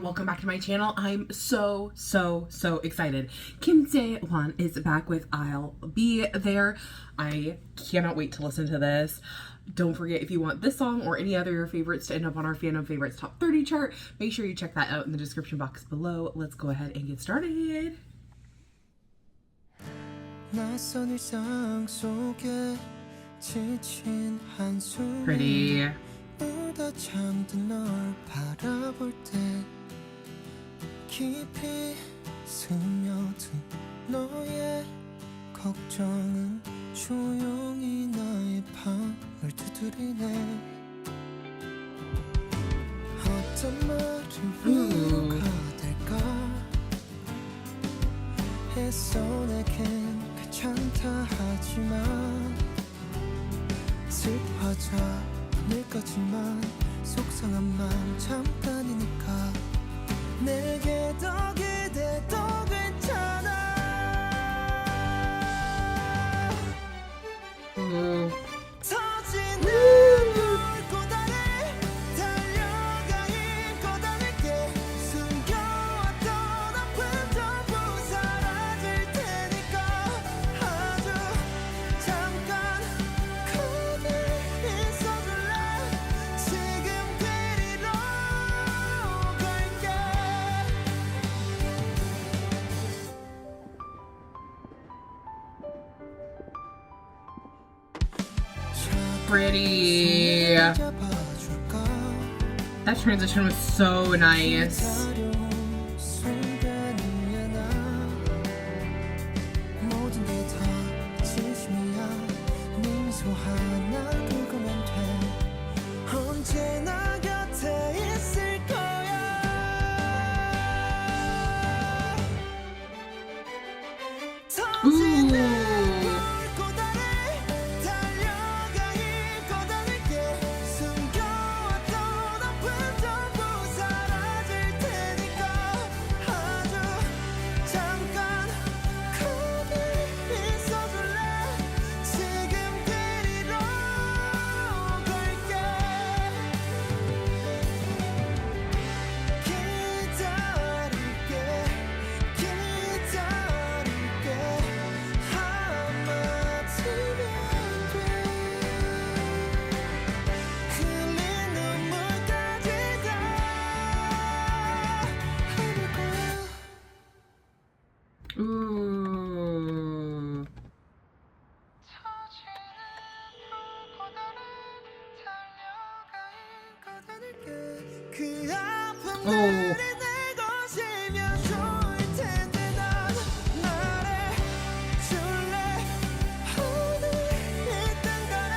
welcome back to my channel. I'm so excited. Kim Jae Hwan is back with I'll Be There. I cannot wait to listen to this. Don't forget, if you want this song or any other of your favorites to end up on our Fandom Favorites Top 30 chart, make sure you check that out in the description box below. Let's go ahead and get started. Pretty. 울다 잠든 널 바라볼 때 깊이 스며든 너의 걱정은 조용히 나의 방을 두드리네. 어떤 말을 위로가 될까 했어. 내겐 괜찮다 하지만 슬퍼져 늘 거지만 속상한 마음 잠깐이니까 내게 더 기대도 괜찮아. 터지는 불꽃 아래 달려가 있거든게 숨겨왔던 아픔 전부 사라질 테니까 아주 잠깐 거기 있어줄래. 지금 데리러 갈게. Pretty. That transition was so nice. 언제나 곁에 있을 거야. 터지는 불꽃 아래 달려가 있거든게 숨겨왔던 아픔 전부 사라질 테니까 아주 잠깐 거기 있어줄래. 지금 데리러 갈게. 기다릴게 한마디면 돼. 흘린 눈물까지 다 해볼 거야. Ooh. 터지는 불꽃 아래 달려가 있거든게 그 아픔들이 내 것이면 좋을 텐데 난 말해줄래. 어디 있든 간에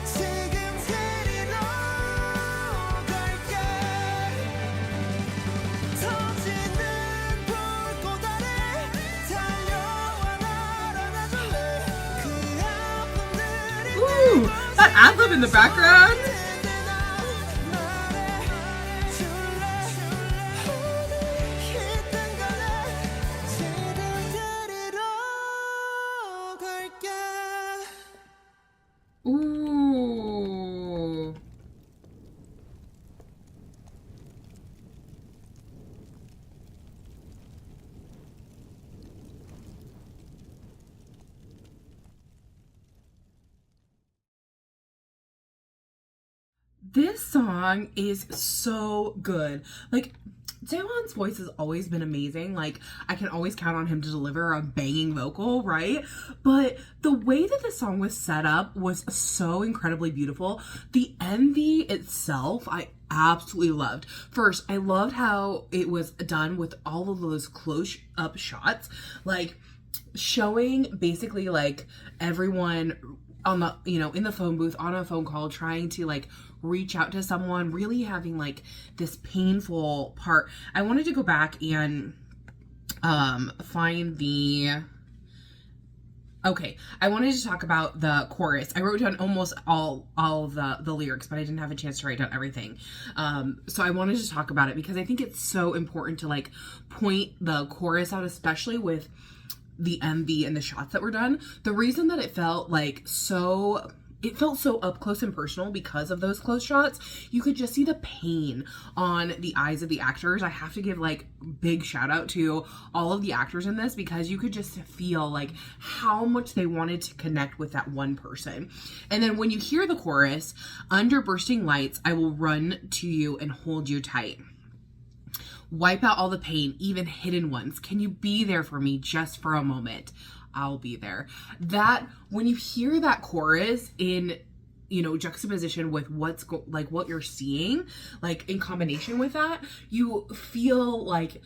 지금 데리러 갈게. 터지는 불꽃 아래 달려와 날 안아줄래. 그 아픔들이 Ooh, that ad-lib in the background. Ooh. This song is so good. Like, Jaewon's voice has always been amazing. Like, I can always count on him to deliver a banging vocal, right? But the way that the song was set up was so incredibly beautiful. The MV itself, I absolutely loved. First, I loved how it was done with all of those close-up shots, like showing basically like everyone on the, you know, in the phone booth on a phone call trying to like reach out to someone, really having like this painful part. I wanted to go back and find the okay, I wanted to talk about the chorus. I wrote down almost all of the lyrics, but I didn't have a chance to write down everything. So I wanted to talk about it because I think it's so important to like point the chorus out, especially with the MV and the shots that were done. The reason that it felt like so it felt so up close and personal because of those close shots. You could just see the pain on the eyes of the actors. I have to give like big shout out to all of the actors in this, because you could just feel like how much they wanted to connect with that one person. And then when you hear the chorus, under bursting lights, I will run to you and hold you tight. Wipe out all the pain, even hidden ones. Can you be there for me just for a moment? I'll be there. That, when you hear that chorus in, you know, juxtaposition with what you're seeing, like in combination with that, you feel like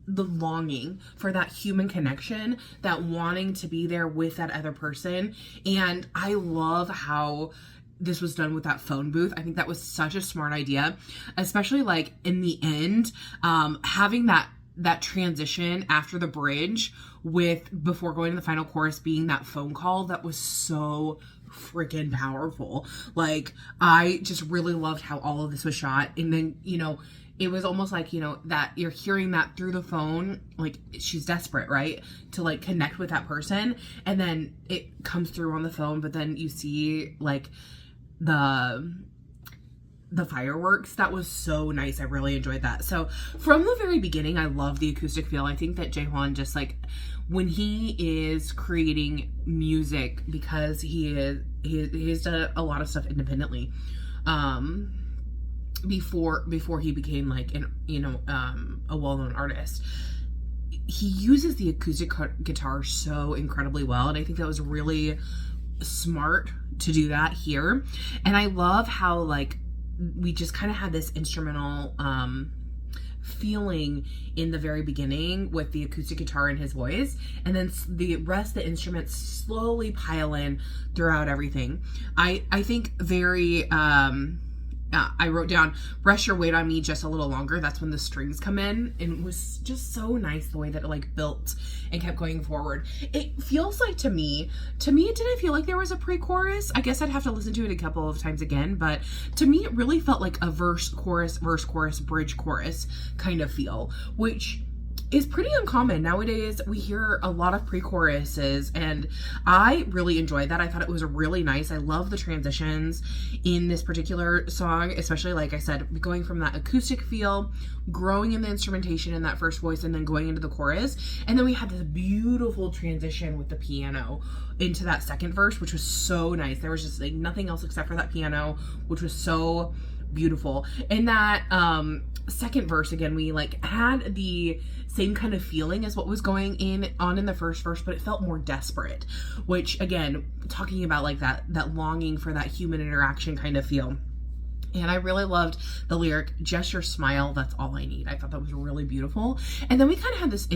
the longing for that human connection, that wanting to be there with that other person. And I love how this was done with that phone booth. I think that was such a smart idea, especially like in the end, having that transition after the bridge with, before going to the final chorus, being that phone call. That was so freaking powerful. Like, I just really loved how all of this was shot. And then, you know, it was almost like, you know, that you're hearing that through the phone, like she's desperate, right, to like connect with that person, and then it comes through on the phone, but then you see like the fireworks. That was so nice. I really enjoyed that. So from the very beginning, I love the acoustic feel. I think that Jae Hwan, just like when he is creating music, because he's done a lot of stuff independently before he became like a well-known artist. He uses the acoustic guitar so incredibly well, and I think that was really smart to do that here. And I love how like we just kind of had this instrumental feeling in the very beginning with the acoustic guitar and his voice, and then the rest of the instruments slowly pile in throughout everything. I think very I wrote down, rest your weight on me just a little longer. That's when the strings come in, and it was just so nice the way that it like built and kept going forward. It feels like to me it didn't feel like there was a pre-chorus. I guess I'd have to listen to it a couple of times again, but to me it really felt like a verse chorus bridge chorus kind of feel, which is pretty uncommon. Nowadays we hear a lot of pre-choruses, and I really enjoyed that. I thought it was really nice. I love the transitions in this particular song, especially like I said, going from that acoustic feel, growing in the instrumentation in that first voice, and then going into the chorus. And then we had this beautiful transition with the piano into that second verse, which was so nice. There was just like nothing else except for that piano, which was so beautiful. In that second verse, again, we like had the same kind of feeling as what was going on in the first verse, but it felt more desperate, which again, talking about like that longing for that human interaction kind of feel. And I really loved the lyric, just your smile, that's all I need. I thought that was really beautiful. And then we kind of had this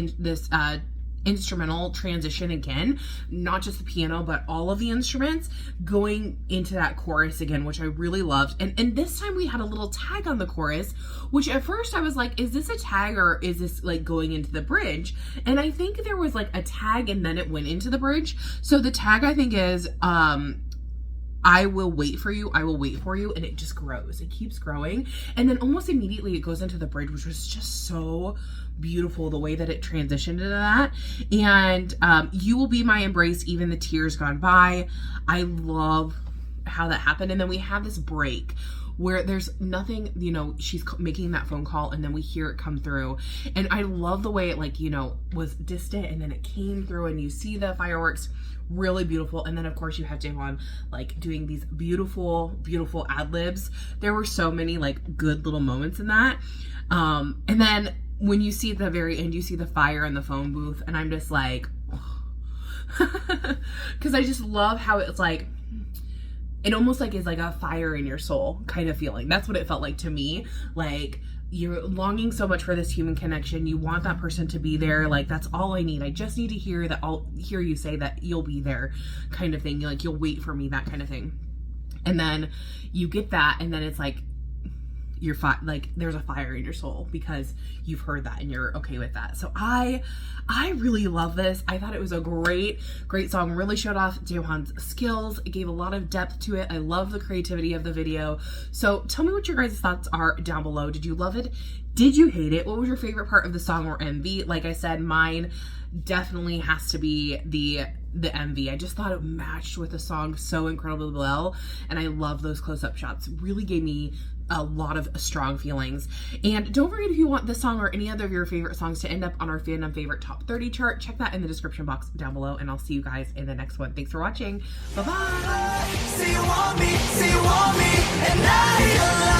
instrumental transition again, not just the piano, but all of the instruments going into that chorus again, which I really loved. And this time we had a little tag on the chorus, which at first I was like, is this a tag or is this like going into the bridge? And I think there was like a tag and then it went into the bridge. So the tag, I think, is I will wait for you, I will wait for you, and it just grows. It keeps growing. And then almost immediately it goes into the bridge, which was just so beautiful, the way that it transitioned into that. And you will be my embrace, even the tears gone by. I love how that happened. And then we have this break where there's nothing, you know, she's making that phone call and then we hear it come through. And I love the way it like, you know, was distant and then it came through and you see the fireworks. Really beautiful. And then of course you have Jae Hwan like doing these beautiful ad-libs. There were so many like good little moments in that. And then when you see at the very end, you see the fire in the phone booth, and I'm just like, because I just love how it's like, it almost like is like a fire in your soul kind of feeling. That's what it felt like to me. Like, you're longing so much for this human connection. You want that person to be there. Like, that's all I need. I just need to hear that. I'll hear you say that you'll be there kind of thing. Like, you'll wait for me, that kind of thing. And then you get that, and then it's like, you're like there's a fire in your soul because you've heard that and you're okay with that. So I really love this. I thought it was a great song. Really showed off Jae Hwan's skills. It gave a lot of depth to it. I love the creativity of the video. So tell me what your guys' thoughts are down below. Did you love it? Did you hate it? What was your favorite part of the song or MV? Like I said, mine definitely has to be the MV. I just thought it matched with the song so incredibly well, and I love those close-up shots. Really gave me a lot of strong feelings. And don't forget, if you want this song or any other of your favorite songs to end up on our Fandom Favorite Top 30 chart, check that in the description box down below, and I'll see you guys in the next one. Thanks for watching. Bye-bye. Say you want me, and I